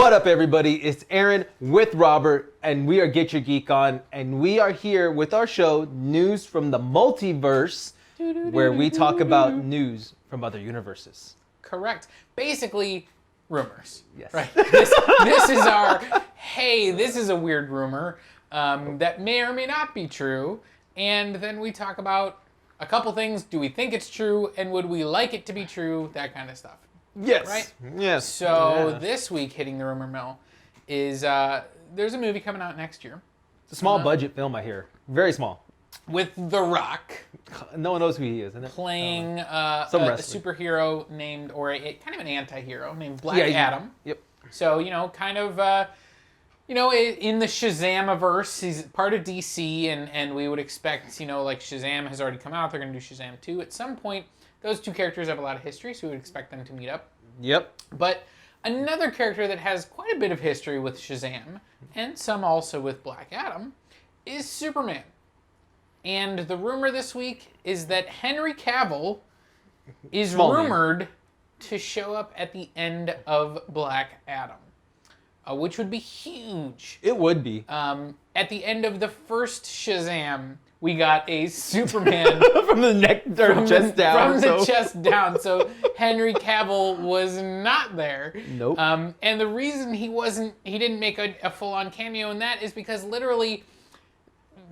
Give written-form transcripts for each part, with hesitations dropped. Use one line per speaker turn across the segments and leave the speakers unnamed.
What up, everybody? It's Aaron with Robert, and we are Get Your Geek On, and we are here with our show, News from the Multiverse, where we talk about news from other universes.
Correct. Basically, rumors.
Yes.
Right. This is our, hey, this is a weird rumor that may or may not be true, and then we talk about a couple things. Do we think it's true, and would we like it to be true? That kind of stuff.
Yes.
Right?
Yes.
So this week, hitting the rumor mill, is there's a movie coming out next year.
It's a small budget film, I hear. Very small.
With The Rock.
No one knows who he is, isn't it?
Playing a superhero named, or a kind of an anti-hero named Black Adam.
Yep.
So, kind of, in the Shazam-averse, he's part of DC, and we would expect, like Shazam has already come out, they're going to do Shazam 2 at some point. Those two characters have a lot of history, so we would expect them to meet up.
Yep.
But another character that has quite a bit of history with Shazam, and some also with Black Adam, is Superman. And the rumor this week is that Henry Cavill is rumored to show up at the end of Black Adam, which would be huge.
It would be.
At the end of the first Shazam, we got a Superman
from the neck or chest down.
From the chest down. So Henry Cavill was not there.
Nope.
And the reason he didn't make a full-on cameo in that is because literally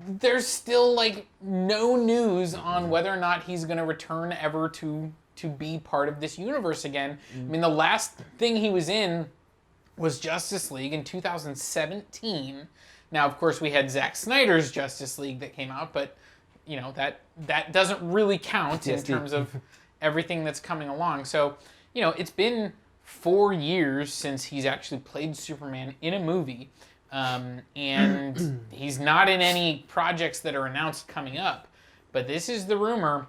there's still no news on whether or not he's going to return ever to be part of this universe again. I mean, the last thing he was in was Justice League in 2017. Now, of course, we had Zack Snyder's Justice League that came out, but that doesn't really count in terms of everything that's coming along. So, it's been 4 years since he's actually played Superman in a movie, and he's not in any projects that are announced coming up. But this is the rumor.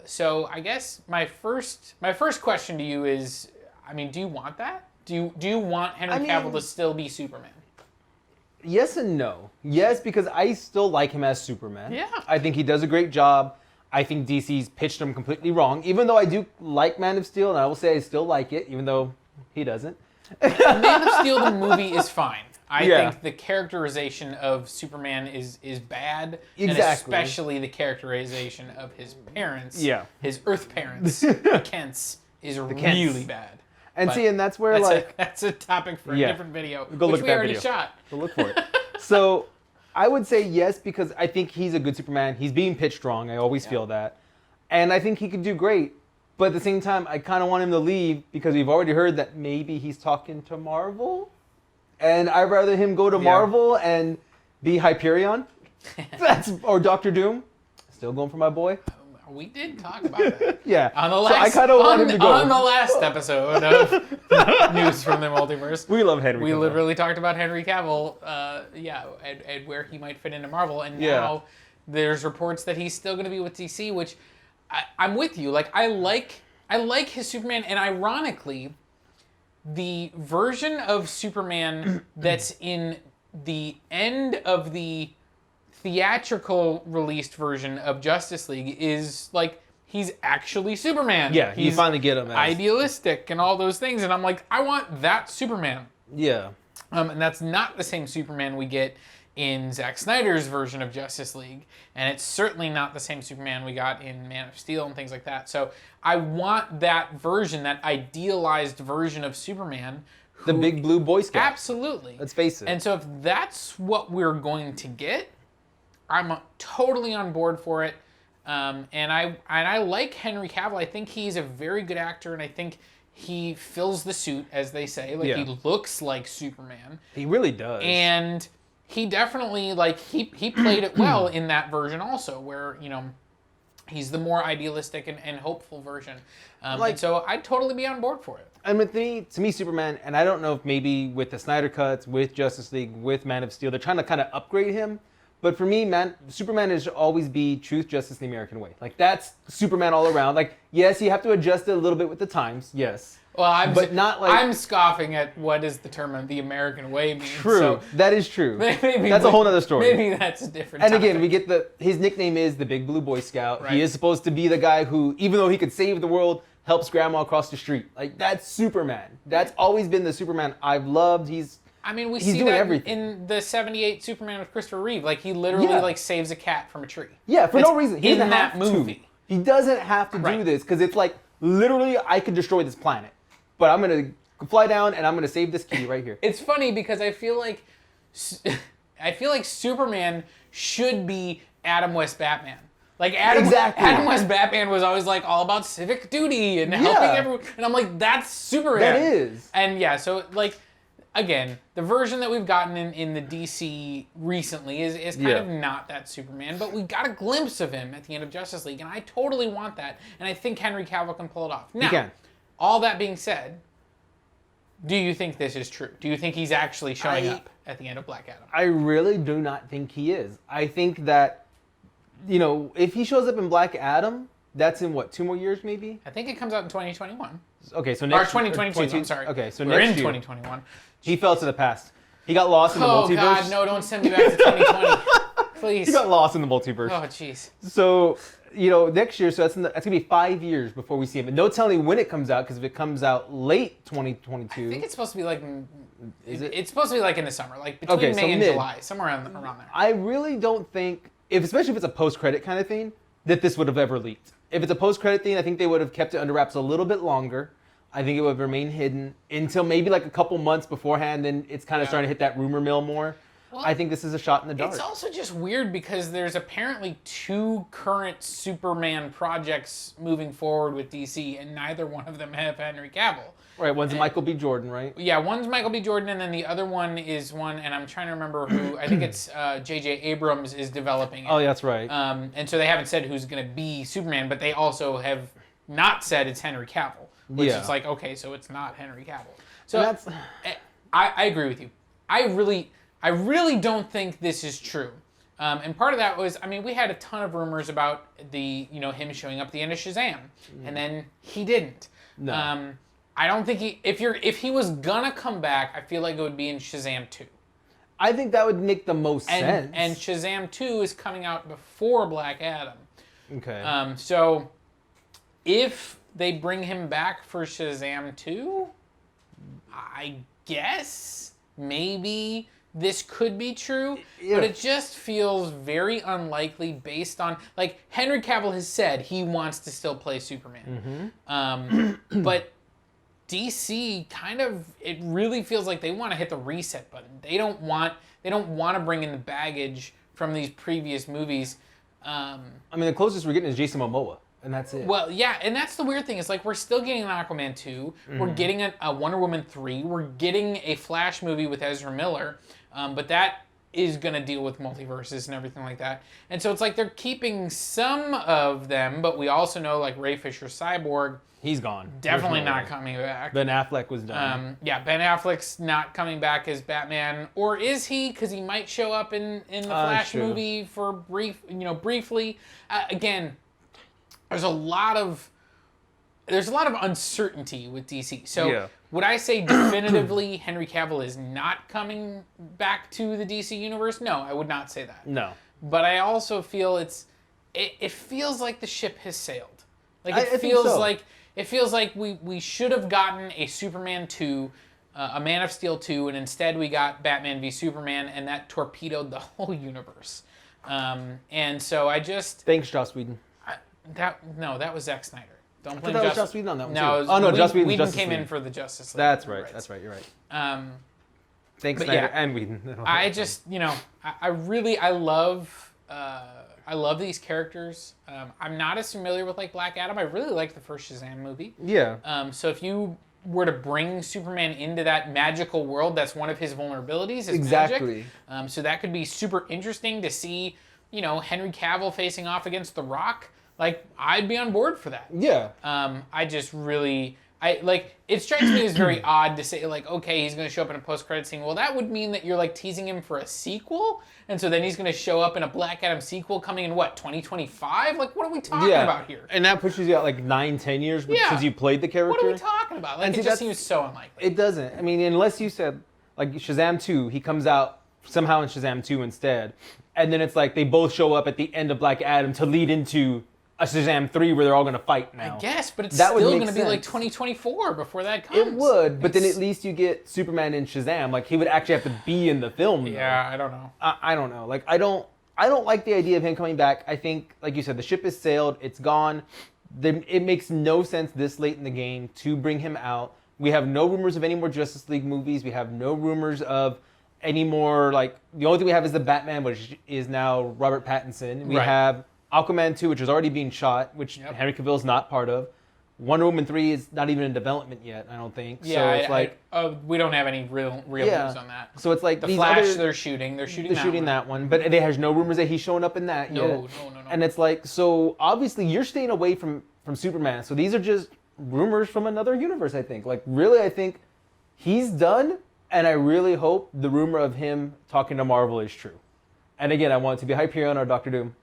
So I guess my first question to you is, do you want that? Do you want Henry Cavill to still be Superman?
Yes and no. Yes, because I still like him as Superman.
Yeah.
I think he does a great job. I think DC's pitched him completely wrong, even though I do like Man of Steel, and I will say I still like it, even though he doesn't.
Man of Steel, the movie, is fine. I think the characterization of Superman is bad, and especially the characterization of his parents, his Earth parents, the Kents, is really bad.
And and that's where
that's a topic for a different video, which we already shot.
Go look for it. So I would say yes, because I think he's a good Superman. He's being pitched wrong. I always feel that. And I think he could do great. But at the same time, I kind of want him to leave because we've already heard that maybe he's talking to Marvel. And I'd rather him go to Marvel and be Hyperion. Or Doctor Doom. Still going for my boy.
We did talk about that.
On the last, so I kind of want him to go.
On the last episode of News from the Multiverse.
We love Henry Cavill.
We literally talked about Henry Cavill, and where he might fit into Marvel. And now there's reports that he's still going to be with DC, which I'm with you. I like his Superman, and ironically, the version of Superman that's in the end of the theatrical released version of Justice League is he's actually Superman.
Yeah,
he's
you finally get him as
idealistic and all those things, and I'm like, I want that Superman.
Yeah.
And that's not the same Superman we get in Zack Snyder's version of Justice League, and it's certainly not the same Superman we got in Man of Steel and things like that. So I want that version, that idealized version of Superman.
The big blue Boy Scout.
Absolutely.
Let's face it.
And so if that's what we're going to get, I'm totally on board for it. And I like Henry Cavill. I think he's a very good actor, and I think he fills the suit, as they say. He looks like Superman.
He really does.
And he definitely, he played it well in that version also, where, he's the more idealistic and hopeful version. And so I'd totally be on board for it.
And to me, Superman, and I don't know if maybe with the Snyder Cuts, with Justice League, with Man of Steel, they're trying to kind of upgrade him. But for me, Superman is always be truth, justice, the American way. That's Superman all around. Yes, you have to adjust it a little bit with the times. Yes.
Well, I'm scoffing at what is the term the American way means.
True,
so
that is true. That's a whole other story.
Maybe that's a different.
And
topic.
Again, we get his nickname is the Big Blue Boy Scout.
Right.
He is supposed to be the guy who, even though he could save the world, helps grandma across the street. Like, that's Superman. That's always been the Superman I've loved.
I mean, we
He's
see
doing
that
everything.
in the '78 Superman with Christopher Reeve. Like, he literally
Yeah.
like saves a cat from a tree.
Yeah, for
It's
no reason. He
in
doesn't
that
have
movie.
to. He doesn't have to do
Right.
this because it's like literally I could destroy this planet, but I'm gonna fly down and I'm gonna save this kitty right here.
It's funny because I feel like Superman should be Adam West Batman. Like
Exactly.
Adam West Batman was always like all about civic duty and helping everyone, and I'm like, that's Superman.
That is.
And yeah, so like, again, the version that we've gotten in the DC recently is kind of not that Superman, but we got a glimpse of him at the end of Justice League, and I totally want that, and I think Henry Cavill can pull it off. Now,
can.
all that being said, do you think this is true? Do you think he's actually showing up at the end of Black Adam?
I really do not think he is. I think that, you know, if he shows up in Black Adam, that's in what, 2 more years maybe?
I think it comes out in 2021.
Okay, so
Or
next
2022, I'm sorry.
Okay, so
We're
next
in
year
2021.
he fell to the past. He got lost in the
Oh
multiverse.
God, no, don't send me back to 2020. Please.
He got lost in the multiverse.
Oh jeez.
So, you know, next year, so that's gonna be 5 years before we see him. And no telling when it comes out, because if it comes out late 2022,
I think it's supposed to be like,
Is it?
It's supposed to be like in the summer, like between
Okay, so
May and
mid.
July, somewhere around there.
I really don't think, especially if it's a post-credit kind of thing, that this would have ever leaked. If it's a post-credit thing, I think they would have kept it under wraps a little bit longer. I think it would have remained hidden until maybe like a couple months beforehand, and it's kind of starting to hit that rumor mill more.
Well,
I think this is a shot in the dark.
It's also just weird because there's apparently 2 current Superman projects moving forward with DC, and neither one of them have Henry Cavill.
Right, one's Michael B. Jordan, right?
Yeah, one's Michael B. Jordan, and then the other one is one, and I'm trying to remember who. I think it's J.J. Abrams is developing it.
Oh, yeah, that's right.
And so they haven't said who's going to be Superman, but they also have not said it's Henry Cavill, which is like, okay, so it's not Henry Cavill. So
And that's
I agree with you. I really don't think this is true. And part of that was, I mean, we had a ton of rumors about him showing up at the end of Shazam, and then he didn't.
No.
I don't think if he was gonna come back, I feel like it would be in Shazam 2.
I think that would make the most sense.
And Shazam 2 is coming out before Black Adam.
Okay.
So if they bring him back for Shazam 2, I guess maybe this could be true, but it just feels very unlikely based on, like, Henry Cavill has said he wants to still play Superman. But DC kind of, it really feels like they want to hit the reset button. They don't want to bring in the baggage from these previous movies.
I mean, the closest we're getting is Jason Momoa, and that's it.
Well, yeah, and that's the weird thing. It's like we're still getting an Aquaman 2. We're getting a Wonder Woman 3. We're getting a Flash movie with Ezra Miller. But that is going to deal with multiverses and everything like that. And so it's like they're keeping some of them, but we also know, like, Ray Fisher's Cyborg,
He's gone.
definitely
There's no
not
way.
coming back.
Ben Affleck was done.
Yeah, Ben Affleck's not coming back as Batman, or is he? Because he might show up in the Flash
true.
movie for briefly. Again, there's a lot of uncertainty with DC. So would I say definitively Henry Cavill is not coming back to the DC universe? No, I would not say that.
No.
But I also feel it feels like the ship has sailed. Like
I
it
think
feels
so.
like we should have gotten a Superman 2, a Man of Steel 2, and instead we got Batman v Superman, and that torpedoed the whole universe. And so I just
Thanks, Joss Whedon.
that was Zack Snyder. Don't blame
that was Joss Whedon on that one,
No,
too. Oh, no, Joss Whedon's
Whedon
Justice
came in
League.
for the Justice League.
That's right. That's right. You're right. Thanks,
but
Snyder
yeah,
and Whedon.
I just, I love these characters. I'm not as familiar with, like, Black Adam. I really liked the first Shazam movie.
Yeah.
So if you were to bring Superman into that magical world, that's one of his vulnerabilities, is
Exactly.
magic. So that could be super interesting to see, Henry Cavill facing off against The Rock. Like, I'd be on board for that.
Yeah.
It strikes me as very odd to say, like, okay, he's going to show up in a post-credit scene. Well, that would mean that you're, like, teasing him for a sequel? And so then he's going to show up in a Black Adam sequel coming in, 2025? Like, what are we talking about here?
And that pushes you out like 9-10 years because you played the character.
What are we talking about? Like,
And
it
see,
just seems so unlikely.
It doesn't. I mean, unless you said, like, Shazam 2, he comes out somehow in Shazam 2 instead. And then it's like they both show up at the end of Black Adam to lead into a Shazam 3 where they're all going to fight now.
I guess, but it's
That would
still
make
going to be like
sense.
2024 before that comes.
It would, but then at least you get Superman and Shazam. Like, he would actually have to be in the film. Though.
Yeah, I don't know.
I don't know. Like, I don't like the idea of him coming back. I think, like you said, the ship has sailed. It's gone. It makes no sense this late in the game to bring him out. We have no rumors of any more Justice League movies. We have no rumors of any more, like, the only thing we have is the Batman, which is now Robert Pattinson. We have Aquaman 2, which is already being shot, which Henry Cavill's not part of. Wonder Woman 3 is not even in development yet, I don't think.
Yeah,
so it's
we don't have any real news on that.
So it's like
the
these
Flash,
other,
they're shooting
that one, but there has no rumors that he's showing up in that yet.
No.
And it's like, so obviously you're staying away from Superman. So these are just rumors from another universe, I think. Like, really, I think he's done, and I really hope the rumor of him talking to Marvel is true. And again, I want it to be Hyperion or Doctor Doom.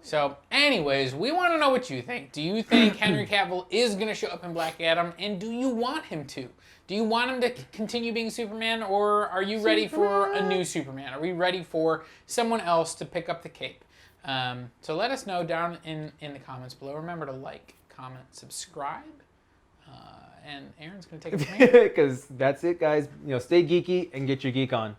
So, anyways, we want to know what you think. Do you think Henry Cavill is going to show up in Black Adam, and do you want him to? Do you want him to continue being Superman, or are you ready for a new Superman? Are we ready for someone else to pick up the cape? So let us know down in the comments below. Remember to like, comment, subscribe. And Aaron's going to take it from here.
Because that's it, guys. Stay geeky and get your geek on.